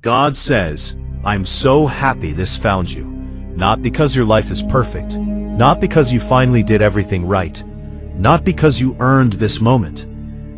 God says, I'm so happy this found you. Not because your life is perfect, not because you finally did everything right, not because you earned this moment,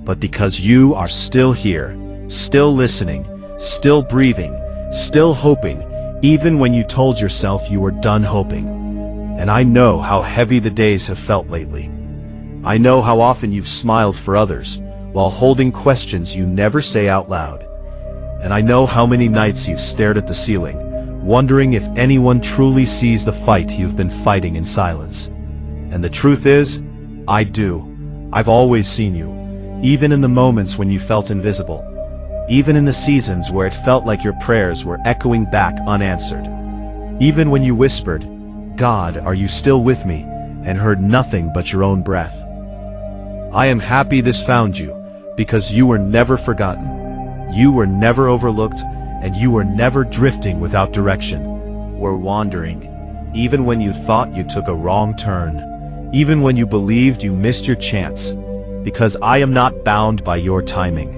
but because you are still here, still listening, still breathing, still hoping, even when you told yourself you were done hoping. And I know how heavy the days have felt lately. I know how often you've smiled for others, while holding questions you never say out loud. And I know how many nights you've stared at the ceiling, wondering if anyone truly sees the fight you've been fighting in silence. And the truth is, I do. I've always seen you, even in the moments when you felt invisible, even in the seasons where it felt like your prayers were echoing back unanswered, even when you whispered, God, are you still with me, and heard nothing but your own breath. I am happy this found you, because you were never forgotten. You were never overlooked, and you were never drifting without direction, or wandering, even when you thought you took a wrong turn, even when you believed you missed your chance, because I am not bound by your timing,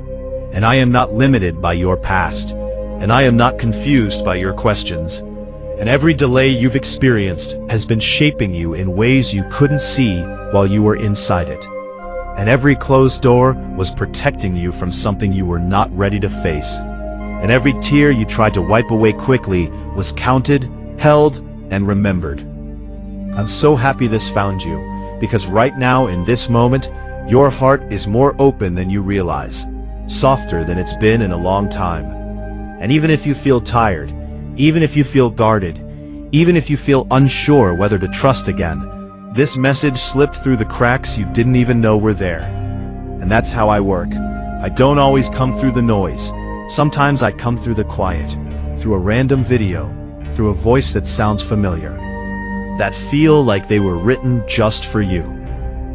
and I am not limited by your past, and I am not confused by your questions, and every delay you've experienced has been shaping you in ways you couldn't see while you were inside it. And every closed door was protecting you from something you were not ready to face. And every tear you tried to wipe away quickly was counted, held, and remembered. I'm so happy this found you, because right now in this moment, your heart is more open than you realize, softer than it's been in a long time. And even if you feel tired, even if you feel guarded, even if you feel unsure whether to trust again, this message slipped through the cracks you didn't even know were there. And that's how I work. I don't always come through the noise. Sometimes I come through the quiet, through a random video, through a voice that sounds familiar, that feel like they were written just for you.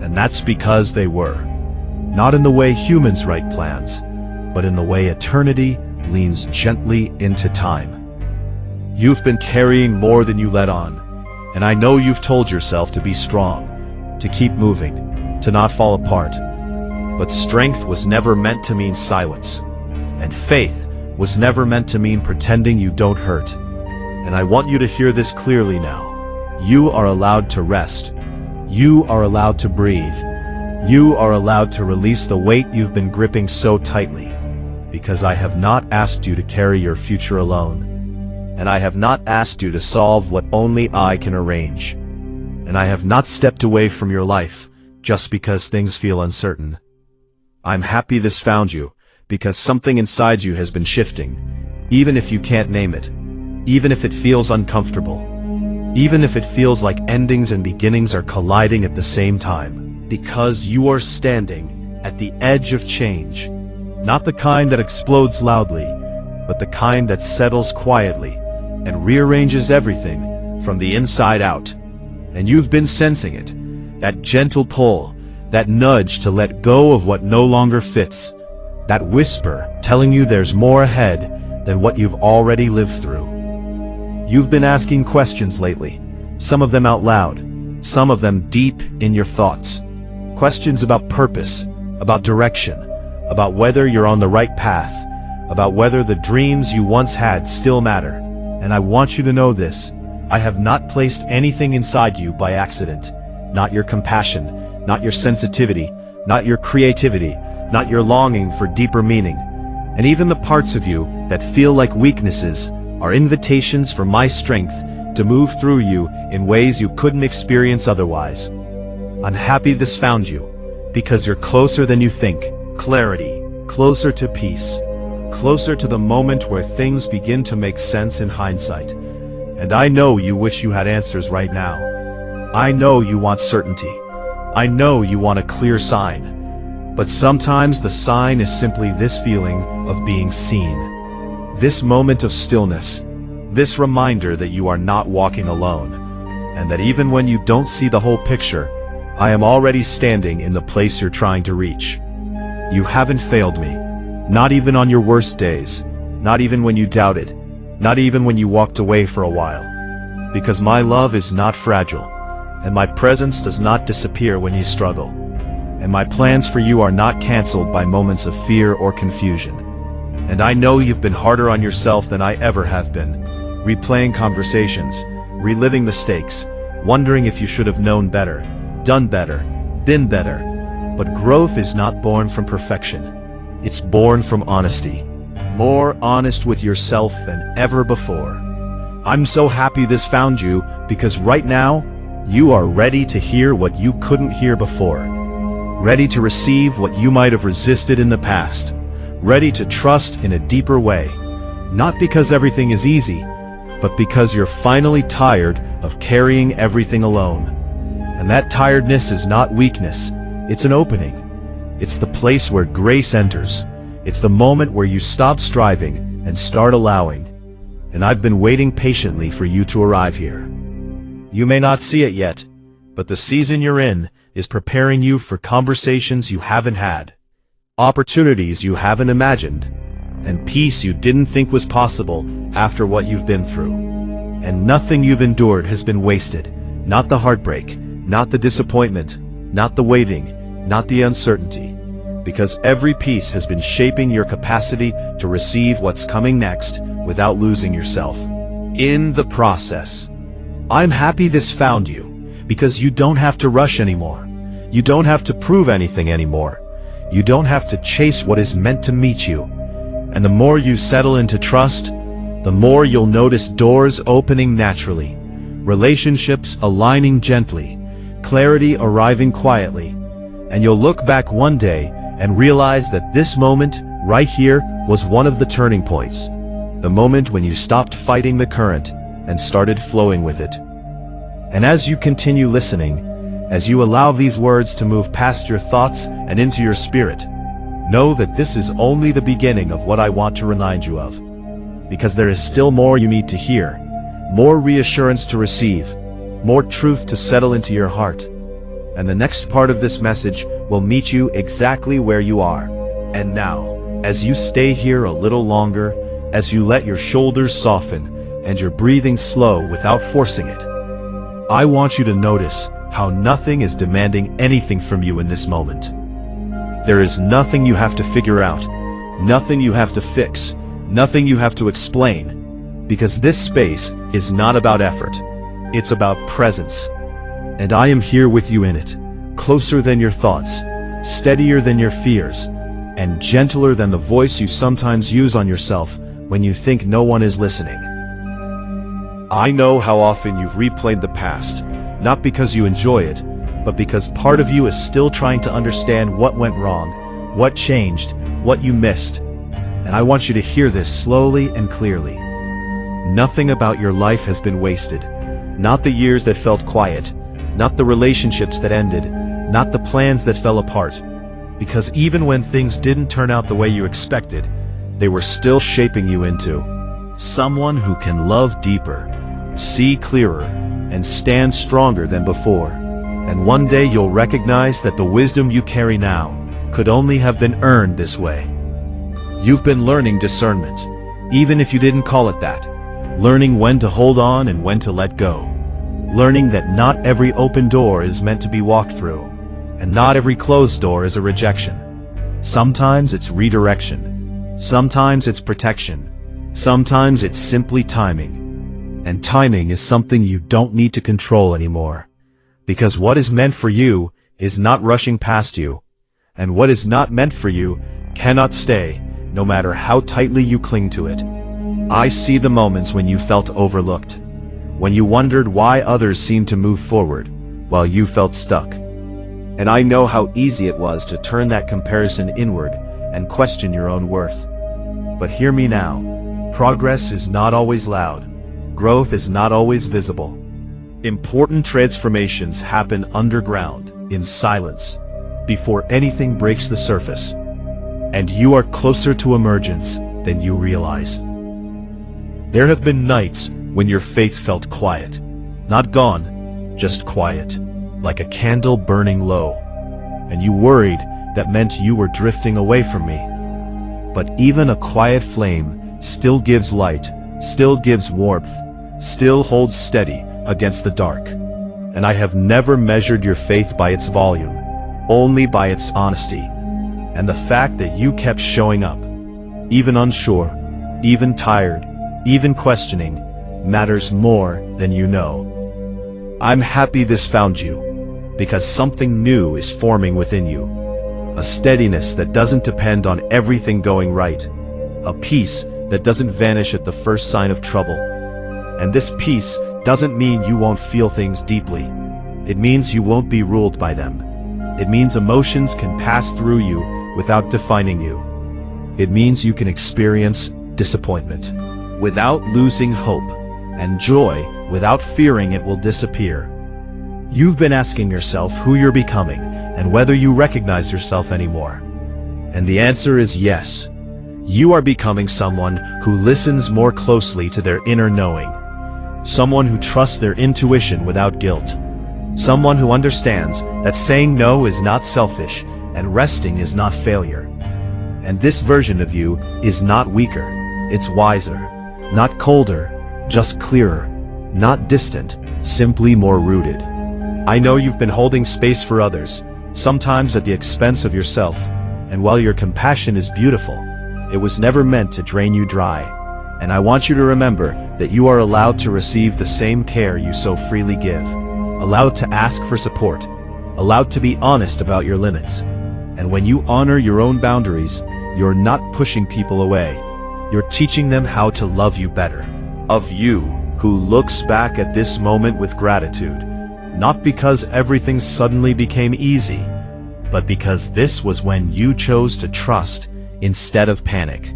And that's because they were. Not in the way humans write plans, but in the way eternity leans gently into time. You've been carrying more than you let on. And I know you've told yourself to be strong, to keep moving, to not fall apart. But strength was never meant to mean silence. And faith was never meant to mean pretending you don't hurt. And I want you to hear this clearly now. You are allowed to rest. You are allowed to breathe. You are allowed to release the weight you've been gripping so tightly. Because I have not asked you to carry your future alone. And I have not asked you to solve what only I can arrange. And I have not stepped away from your life just because things feel uncertain. I'm happy this found you, because something inside you has been shifting, even if you can't name it, even if it feels uncomfortable, even if it feels like endings and beginnings are colliding at the same time. Because you are standing at the edge of change, not the kind that explodes loudly, but the kind that settles quietly and rearranges everything from the inside out. And you've been sensing it, that gentle pull, that nudge to let go of what no longer fits, that whisper telling you there's more ahead than what you've already lived through. You've been asking questions lately, some of them out loud, some of them deep in your thoughts. Questions about purpose, about direction, about whether you're on the right path, about whether the dreams you once had still matter. And I want you to know this. I have not placed anything inside you by accident. Not your compassion, not your sensitivity, not your creativity, not your longing for deeper meaning. And even the parts of you that feel like weaknesses are invitations for my strength to move through you in ways you couldn't experience otherwise. I'm happy this found you, because you're closer than you think. Clarity, closer to peace, closer to the moment where things begin to make sense in hindsight. And I know you wish you had answers right now. I know you want certainty. I know you want a clear sign. But sometimes the sign is simply this feeling of being seen. This moment of stillness. This reminder that you are not walking alone. And that even when you don't see the whole picture, I am already standing in the place you're trying to reach. You haven't failed me. Not even on your worst days. Not even when you doubted. Not even when you walked away for a while. Because my love is not fragile. And my presence does not disappear when you struggle. And my plans for you are not canceled by moments of fear or confusion. And I know you've been harder on yourself than I ever have been, replaying conversations, reliving mistakes, wondering if you should have known better, done better, been better. But growth is not born from perfection. It's born from honesty. More honest with yourself than ever before. I'm so happy this found you, because right now, you are ready to hear what you couldn't hear before. Ready to receive what you might have resisted in the past. Ready to trust in a deeper way. Not because everything is easy, but because you're finally tired of carrying everything alone. And that tiredness is not weakness, it's an opening. It's the place where grace enters. It's the moment where you stop striving and start allowing. And I've been waiting patiently for you to arrive here. You may not see it yet, but the season you're in is preparing you for conversations you haven't had, opportunities you haven't imagined, and peace you didn't think was possible after what you've been through. And nothing you've endured has been wasted. Not the heartbreak, not the disappointment, not the waiting, not the uncertainty. Because every piece has been shaping your capacity to receive what's coming next without losing yourself in the process. I'm happy this found you, because you don't have to rush anymore. You don't have to prove anything anymore. You don't have to chase what is meant to meet you. And the more you settle into trust, the more you'll notice doors opening naturally, relationships aligning gently, clarity arriving quietly, and you'll look back one day and realize that this moment, right here, was one of the turning points. The moment when you stopped fighting the current and started flowing with it. And as you continue listening, as you allow these words to move past your thoughts and into your spirit, know that this is only the beginning of what I want to remind you of. Because there is still more you need to hear, more reassurance to receive, more truth to settle into your heart. And the next part of this message will meet you exactly where you are. And now, as you stay here a little longer, as you let your shoulders soften and your breathing slow without forcing it, I want you to notice how nothing is demanding anything from you in this moment. There is nothing you have to figure out, nothing you have to fix, nothing you have to explain, because this space is not about effort, it's about presence. And I am here with you in it, closer than your thoughts, steadier than your fears, and gentler than the voice you sometimes use on yourself when you think no one is listening. I know how often you've replayed the past, not because you enjoy it, but because part of you is still trying to understand what went wrong, what changed, what you missed. And I want you to hear this slowly and clearly. Nothing about your life has been wasted. Not the years that felt quiet, not the relationships that ended, not the plans that fell apart. Because even when things didn't turn out the way you expected, they were still shaping you into someone who can love deeper, see clearer, and stand stronger than before. And one day you'll recognize that the wisdom you carry now could only have been earned this way. You've been learning discernment, even if you didn't call it that. Learning when to hold on and when to let go. Learning that not every open door is meant to be walked through, and not every closed door is a rejection. Sometimes it's redirection. Sometimes it's protection. Sometimes it's simply timing. And timing is something you don't need to control anymore. Because what is meant for you is not rushing past you. And what is not meant for you cannot stay, no matter how tightly you cling to it. I see the moments when you felt overlooked. When you wondered why others seemed to move forward, while you felt stuck. And I know how easy it was to turn that comparison inward and question your own worth. But hear me now. Progress is not always loud. Growth is not always visible. Important transformations happen underground, in silence, before anything breaks the surface. And you are closer to emergence than you realize. There have been nights when your faith felt quiet. Not gone, just quiet, like a candle burning low. And you worried that meant you were drifting away from me. But even a quiet flame still gives light, still gives warmth, still holds steady against the dark. And I have never measured your faith by its volume, only by its honesty. And the fact that you kept showing up. even unsure, even tired, even questioning, matters more than you know. I'm happy this found you, because something new is forming within you. A steadiness that doesn't depend on everything going right. A peace that doesn't vanish at the first sign of trouble. And this peace doesn't mean you won't feel things deeply. It means you won't be ruled by them. It means emotions can pass through you without defining you. It means you can experience disappointment without losing hope, and joy without fearing it will disappear. You've been asking yourself who you're becoming and whether you recognize yourself anymore. And the answer is yes. You are becoming someone who listens more closely to their inner knowing. Someone who trusts their intuition without guilt. Someone who understands that saying no is not selfish and resting is not failure. And this version of you is not weaker, it's wiser. Not colder, just clearer. Not distant, simply more rooted. I know you've been holding space for others, sometimes at the expense of yourself. And while your compassion is beautiful, it was never meant to drain you dry. And I want you to remember that you are allowed to receive the same care you so freely give. Allowed to ask for support. Allowed to be honest about your limits. And when you honor your own boundaries, you're not pushing people away. You're teaching them how to love you better. Of you, who looks back at this moment with gratitude, not because everything suddenly became easy, but because this was when you chose to trust instead of panic,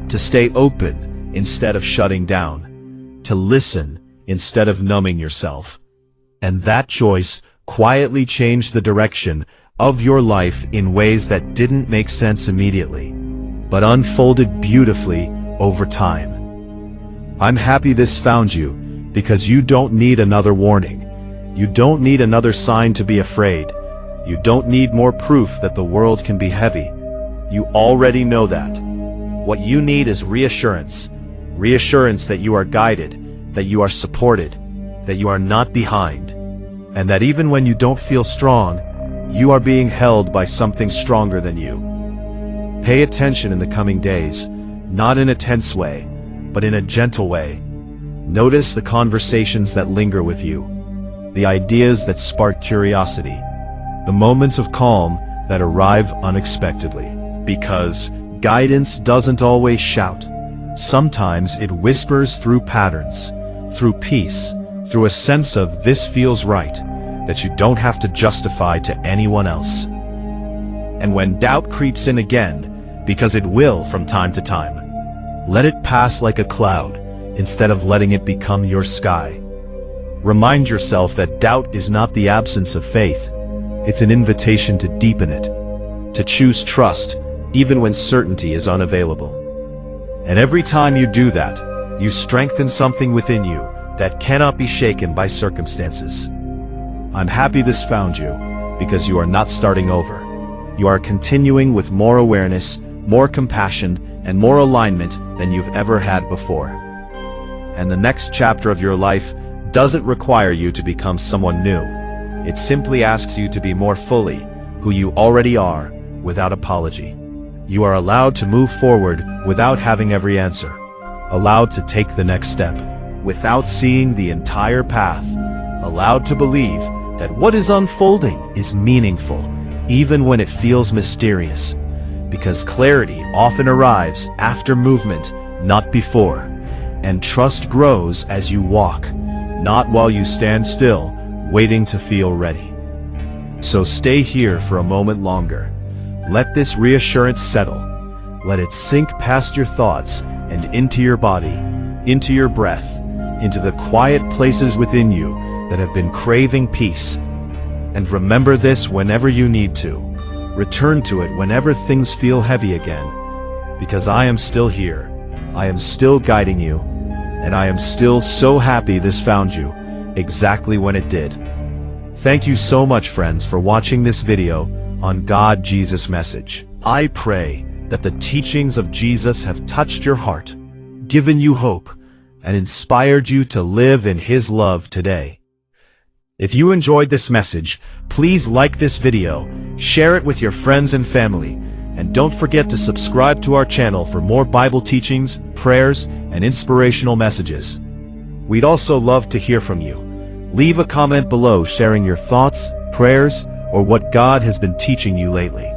to stay open instead of shutting down, to listen instead of numbing yourself. And that choice quietly changed the direction of your life in ways that didn't make sense immediately, but unfolded beautifully over time. I'm happy this found you, because you don't need another warning. You don't need another sign to be afraid. You don't need more proof that the world can be heavy. You already know that. What you need is reassurance. Reassurance that you are guided, that you are supported, that you are not behind, and that even when you don't feel strong, you are being held by something stronger than you. Pay attention in the coming days, not in a tense way, but in a gentle way. Notice the conversations that linger with you, the ideas that spark curiosity, the moments of calm that arrive unexpectedly. Because guidance doesn't always shout. Sometimes it whispers through patterns, through peace, through a sense of this feels right, that you don't have to justify to anyone else. And when doubt creeps in again, because it will from time to time, let it pass like a cloud, instead of letting it become your sky. Remind yourself that doubt is not the absence of faith. It's an invitation to deepen it, to choose trust, even when certainty is unavailable. And every time you do that, you strengthen something within you that cannot be shaken by circumstances. I'm happy this found you, because you are not starting over. You are continuing with more awareness, more compassion, and more alignment than you've ever had before. And the next chapter of your life doesn't require you to become someone new. It simply asks you to be more fully who you already are, without apology. You are allowed to move forward without having every answer, allowed to take the next step without seeing the entire path, allowed to believe that what is unfolding is meaningful, even when it feels mysterious, because clarity often arrives after movement, not before, and trust grows as you walk, not while you stand still, waiting to feel ready. So stay here for a moment longer. Let this reassurance settle. Let it sink past your thoughts and into your body, into your breath, into the quiet places within you that have been craving peace. And remember this whenever you need to. Return to it whenever things feel heavy again. Because I am still here. I am still guiding you. And I am still so happy this found you, exactly when it did. Thank you so much, friends, for watching this video on God Jesus Message. I pray that the teachings of Jesus have touched your heart, given you hope, and inspired you to live in His love today. If you enjoyed this message, please like this video, share it with your friends and family, And don't forget to subscribe to our channel for more Bible teachings, prayers, and inspirational messages. We'd also love to hear from you. Leave a comment below sharing your thoughts, prayers, or what God has been teaching you lately.